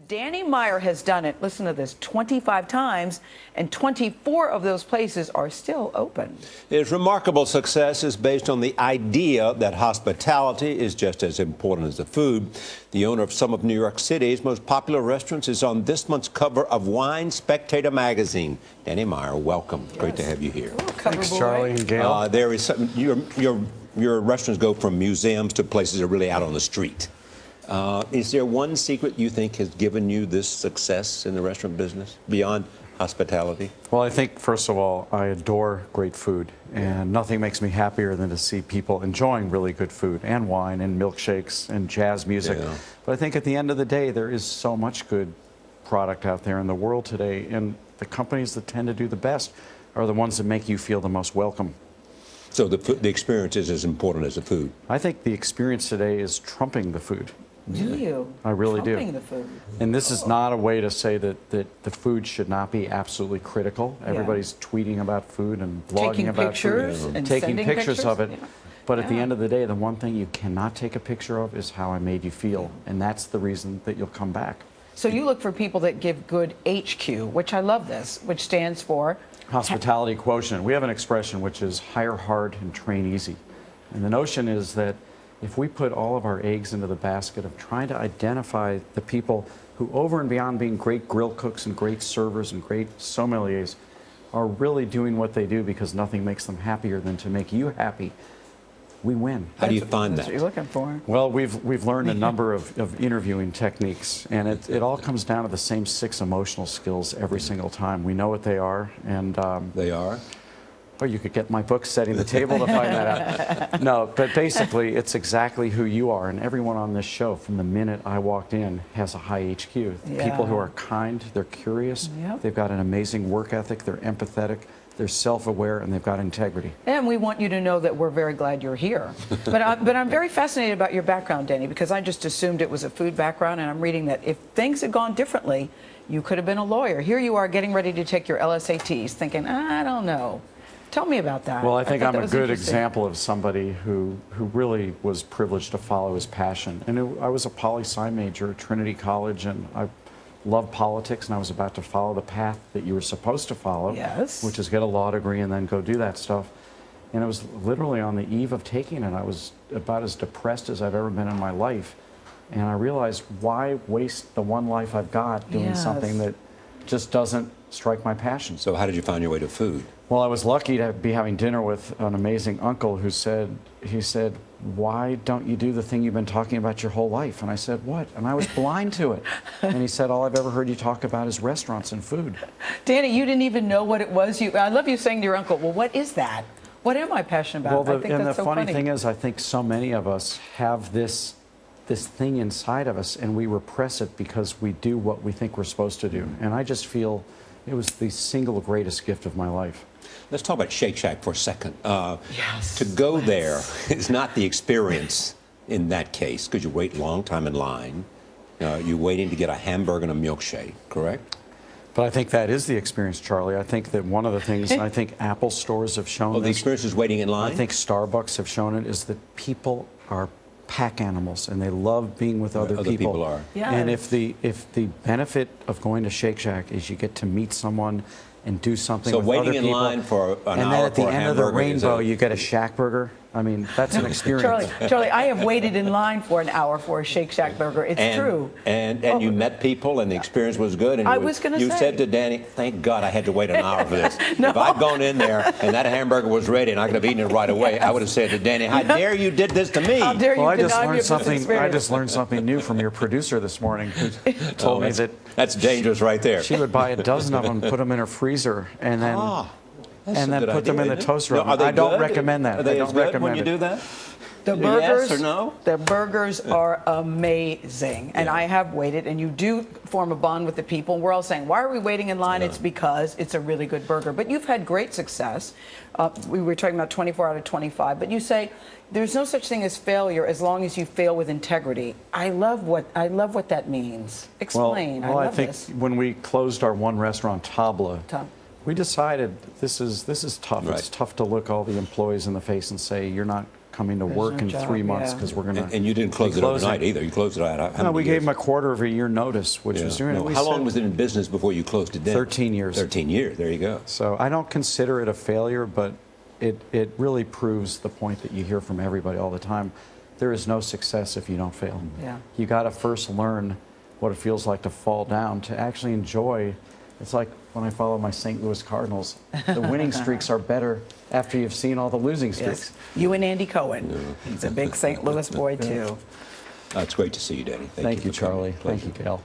Danny Meyer has done it, listen to this, 25 times, and 24 of those places are still open. His remarkable success is based on the idea that hospitality is just as important as the food. The owner of some of New York City's most popular restaurants is on this month's cover of Wine Spectator magazine. Danny Meyer, welcome. Yes. Great to have you here. Ooh, thanks, Charlie and Gail. There is something, your restaurants go from museums to places that are really out on the street. Is there one secret you think has given you this success in the restaurant business beyond hospitality? Well, I think, first of all, I adore great food, and nothing makes me happier than to see people enjoying really good food and wine and milkshakes and jazz music. Yeah. But I think at the end of the day, there is so much good product out there in the world today, and the companies that tend to do the best are the ones that make you feel the most welcome. So the experience is as important as the food? I think the experience today is trumping the food. Do you? I really do. Trumping the food. And this is not a way to say that the food should not be absolutely critical. Yeah. Everybody's tweeting about food and blogging about food. And taking pictures of it. Yeah. But at the end of the day, the one thing you cannot take a picture of is how I made you feel. And that's the reason that you'll come back. So you look for people that give good HQ, which I love this, which stands for? Hospitality Quotient. We have an expression which is hire hard and train easy. And the notion is that if we put all of our eggs into the basket of trying to identify the people who, over and beyond being great grill cooks and great servers and great sommeliers, are really doing what they do because nothing makes them happier than to make you happy, we win. How do you find that? That's what you're looking for. Well, we've learned a number of interviewing techniques, and it all comes down to the same 6 emotional skills every single time. We know what they are, and they are. Or you could get my book, Setting the Table, to find that out. No, but basically, it's exactly who you are. And everyone on this show, from the minute I walked in, has a high HQ. Yeah. People who are kind, they're curious, they've got an amazing work ethic, they're empathetic, they're self-aware, and they've got integrity. And we want you to know that we're very glad you're here. But I'm very fascinated about your background, Danny, because I just assumed it was a food background, and I'm reading that if things had gone differently, you could have been a lawyer. Here you are getting ready to take your LSATs, thinking, I don't know. Tell me about that. Well, I think I'm a good example of somebody who really was privileged to follow his passion. And I was a poli-sci major at Trinity College, and I loved politics, and I was about to follow the path that you were supposed to follow, which is get a law degree and then go do that stuff. And it was literally on the eve of taking it. I was about as depressed as I've ever been in my life. And I realized, why waste the one life I've got doing something that just doesn't strike my passion? So how did you find your way to food? Well, I was lucky to be having dinner with an amazing uncle who said, why don't you do the thing you've been talking about your whole life? And I said, what? And I was blind to it. And he said, all I've ever heard you talk about is restaurants and food. Danny, you didn't even know what it was. I love you saying to your uncle, well, what is that? What am I passionate about? Well, I think that's so funny. And the funny thing is, I think so many of us have this thing inside of us, and we repress it because we do what we think we're supposed to do. And I just feel it was the single greatest gift of my life. Let's talk about Shake Shack for a second. To go there is not the experience in that case, because you wait a long time in line. You're waiting to get a hamburger and a milkshake, correct? But I think that is the experience, Charlie. I think that one of the things, I think Apple stores have shown the experience is waiting in line? I think Starbucks have shown it, is that people are pack animals, and they love being with other people. Are. Yes. And if the benefit of going to Shake Shack is you get to meet someone and do something with other people. So waiting in line for an hour for a hamburger. And then at the end of the rainbow, you get a Shack burger. I mean, that's an experience. Charlie, I have waited in line for an hour for a Shake Shack burger. It's true. And you met people, and the experience was good. And you said to Danny, thank God I had to wait an hour for this. No. If I'd gone in there and that hamburger was ready and I could have eaten it right away, I would have said to Danny, how dare you did this to me? How dare you I just learned something new from your producer this morning, who told me that that's dangerous right there. She would buy a dozen of them, put them in her freezer, and then put them in the toaster oven. I don't recommend that. Are they as good when you do that? The burgers, yes or no? The burgers are amazing, and I have waited, and you do form a bond with the people. We're all saying, why are we waiting in line? It's because it's a really good burger. But you've had great success. We were talking about 24 out of 25, but you say there's no such thing as failure as long as you fail with integrity. I love what that means. Explain. Well, I think this. when we closed our one restaurant, Tabla, we decided this is tough. Right. It's tough to look all the employees in the face and say, you're not coming to work no in job, 3 months yeah. because we're going to. And you didn't close it overnight either. You closed it out. How No, many we gave years? them a quarter of a year notice, which was doing it. No, We how said- long was it in business before you closed it down? 13 years. 13 years. There you go. So I don't consider it a failure, but it really proves the point that you hear from everybody all the time. There is no success if you don't fail. Yeah. You got to first learn what it feels like to fall down, to actually enjoy. It's like when I follow my St. Louis Cardinals. The winning streaks are better after you've seen all the losing streaks. Yes. You and Andy Cohen. He's a big St. Louis boy, too. It's great to see you, Danny. Thank you, for coming. Charlie. Thank Pleasure. you, Gail.